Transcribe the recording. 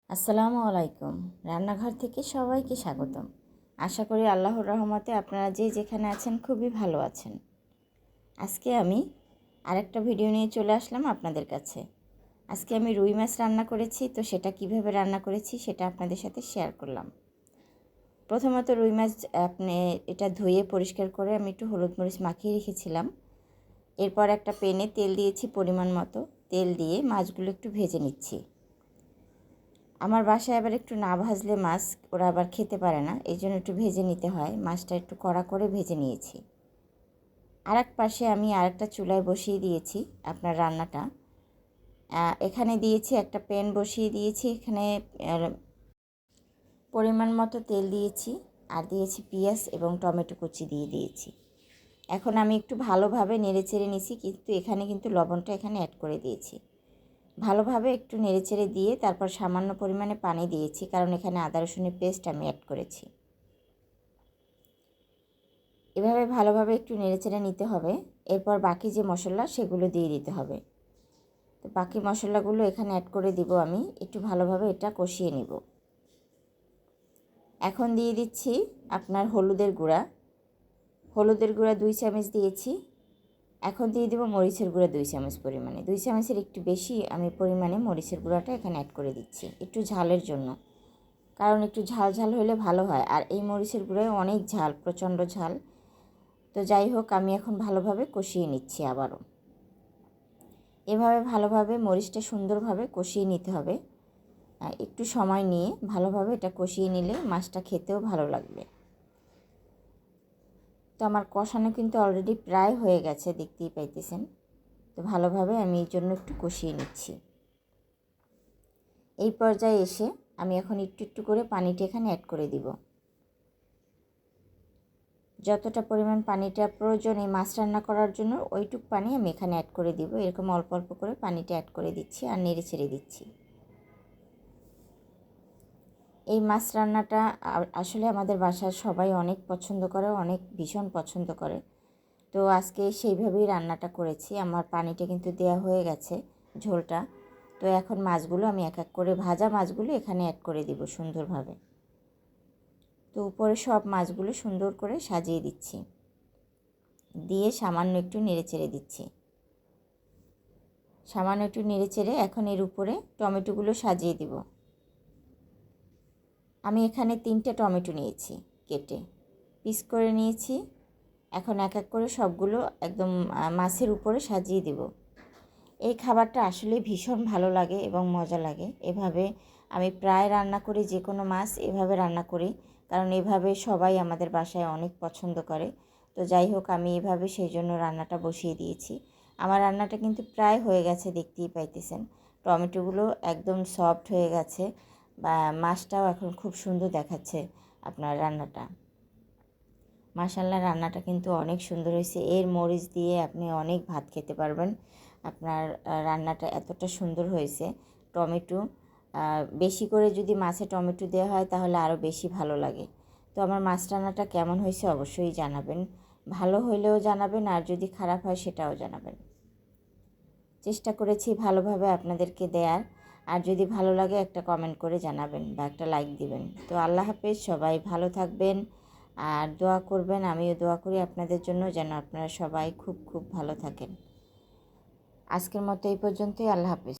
আসসালামু আলাইকুম। রান্নাঘর থেকে সবাইকে স্বাগতম। আশা করি আল্লাহর রহমতে আপনারা যে যেখানে আছেন খুবই ভালো আছেন। আজকে আমি আরেকটা ভিডিও নিয়ে চলে আসলাম আপনাদের কাছে। আজকে আমি রুই মাছ রান্না করেছি, তো সেটা কিভাবে রান্না করেছি সেটা আপনাদের সাথে শেয়ার করলাম। প্রথমত রুই মাছ এটা ধুয়ে পরিষ্কার করে আমি একটু হলুদ মরিচ মাখিয়ে রেখেছিলাম। এরপর একটা প্যানে তেল দিয়েছি পরিমাণ মতো। তেল দিয়ে মাছগুলো একটু ভেজে নিচ্ছি। আমার বাসায় আবার একটু না ভাজলে মাছ ওরা আবার খেতে পারে না, এই জন্য একটু ভেজে নিতে হয়। মাছটা একটু কড়া করে ভেজে নিয়েছি। আরেক পাশে আমি আরেকটা চুলায় বসিয়ে দিয়েছি আপনার রান্নাটা। এখানে দিয়েছি একটা প্যান বসিয়ে দিয়েছি। এখানে পরিমাণ মতো তেল দিয়েছি আর দিয়েছি পেঁয়াজ এবং টমেটো কুচি দিয়ে দিয়েছি। এখন আমি একটু ভালোভাবে নেড়েচেড়ে নিয়েছি, কিন্তু এখানে কিন্তু লবণটা এখানে অ্যাড করে দিয়েছি। ভালোভাবে একটু নেড়েচেড়ে দিয়ে তারপর সামান্য পরিমাণে পানি দিয়েছি, কারণ এখানে আদা রসুনের পেস্ট আমি অ্যাড করেছি। এভাবে ভালোভাবে একটু নেড়েচেড়ে নিতে হবে। এরপর বাকি যে মশলা সেগুলো দিয়ে দিতে হবে। তো বাকি মশলাগুলো এখানে অ্যাড করে দিব। আমি একটু ভালোভাবে এটা কষিয়ে নিব। এখন দিয়ে দিচ্ছি আপনার হলুদের গুঁড়া। 2 চামচ দিয়েছি। এখন দিয়ে দেবো মরিচের গুঁড়া 2 চামচ পরিমাণে। 2 চামচের একটু বেশি আমি পরিমাণে মরিচের গুঁড়াটা এখানে অ্যাড করে দিচ্ছি একটু ঝালের জন্য, কারণ একটু ঝাল ঝাল হলে ভালো হয়। আর এই মরিচের গুঁড়ায় অনেক ঝাল, প্রচণ্ড ঝাল। তো যাই হোক, আমি এখন ভালোভাবে কষিয়ে নিচ্ছি আবারও। এভাবে ভালোভাবে মরিচটা সুন্দরভাবে কষিয়ে নিতে হবে। একটু সময় নিয়ে ভালোভাবে এটা কষিয়ে নিলে মাছটা খেতেও ভালো লাগবে। তো আমার কষানো কিন্তু অলরেডি প্রায় হয়ে গেছে, দেখতেই পাইতেছেন। তো ভালোভাবে আমি এই জন্য একটু কষিয়ে নিচ্ছি। এই পর্যায়ে এসে আমি এখন একটু একটু করে পানিটা এখানে অ্যাড করে দিব। যতটা পরিমাণ পানিটা প্রয়োজন এই মাছ রান্না করার জন্য ওইটুক পানি আমি এখানে অ্যাড করে দিব। এরকম অল্প অল্প করে পানিটা অ্যাড করে দিচ্ছি আর নেড়ে ছেড়ে দিচ্ছি। এই মাছ রান্নাটা আসলে আমাদের বাসার সবাই অনেক পছন্দ করে, অনেক ভীষণ পছন্দ করে। তো আজকে সেইভাবেই রান্নাটা করেছি। আমার পানিটা কিন্তু দেয়া হয়ে গেছে, ঝোলটা। তো এখন মাছগুলো আমি এক এক করে ভাজা মাছগুলো এখানে অ্যাড করে দিব সুন্দরভাবে। তো উপরে সব মাছগুলো সুন্দর করে সাজিয়ে দিচ্ছি, দিয়ে সামান্য একটু নেড়েচেড়ে দিচ্ছি। সামান্য একটু নেড়েচেড়ে এখন এর উপরে টমেটোগুলো সাজিয়ে দিব। আমি এখানে 3টে টমেটো নিয়েছি, কেটে পিস করে নিয়েছি। এখন এক এক করে সবগুলো একদম মাছের উপরে সাজিয়ে দেব। এই খাবারটা আসলে ভীষণ ভালো লাগে এবং মজা লাগে। এভাবে আমি প্রায় রান্না করি, যে কোনো মাছ এভাবে রান্না করি, কারণ এভাবে সবাই আমাদের বাসায় অনেক পছন্দ করে। তো যাই হোক, আমি এভাবে সেই জন্য রান্নাটা বসিয়ে দিয়েছি। আমার রান্নাটা কিন্তু প্রায় হয়ে গেছে, দেখতেই পাইতেছেন। টমেটোগুলো একদম সফট হয়ে গেছে, বা মাছটাও এখন খুব সুন্দর দেখাচ্ছে আপনার রান্নাটা। মাশাআল্লাহ, রান্নাটা কিন্তু অনেক সুন্দর হয়েছে। এর মরিচ দিয়ে আপনি অনেক ভাত খেতে পারবেন। আপনার রান্নাটা এতটা সুন্দর হয়েছে। টমেটো বেশি করে যদি মাছে টমেটো দেওয়া হয় তাহলে আরও বেশি ভালো লাগে। তো আমার মাছ রান্নাটা কেমন হয়েছে অবশ্যই জানাবেন। ভালো হলেও জানাবেন, আর যদি খারাপ হয় সেটাও জানাবেন। চেষ্টা করেছি ভালোভাবে আপনাদেরকে দেয়ার। আর যদি ভালো লাগে একটা কমেন্ট করে জানাবেন বা একটা লাইক দিবেন। তো আল্লাহ হাফেজ, সবাই ভালো থাকবেন আর দোয়া করবেন। আমিও দোয়া করি আপনাদের জন্য, যেন আপনারা সবাই খুব খুব ভালো থাকেন। আজকের মতো এই পর্যন্তই। আল্লাহ হাফেজ।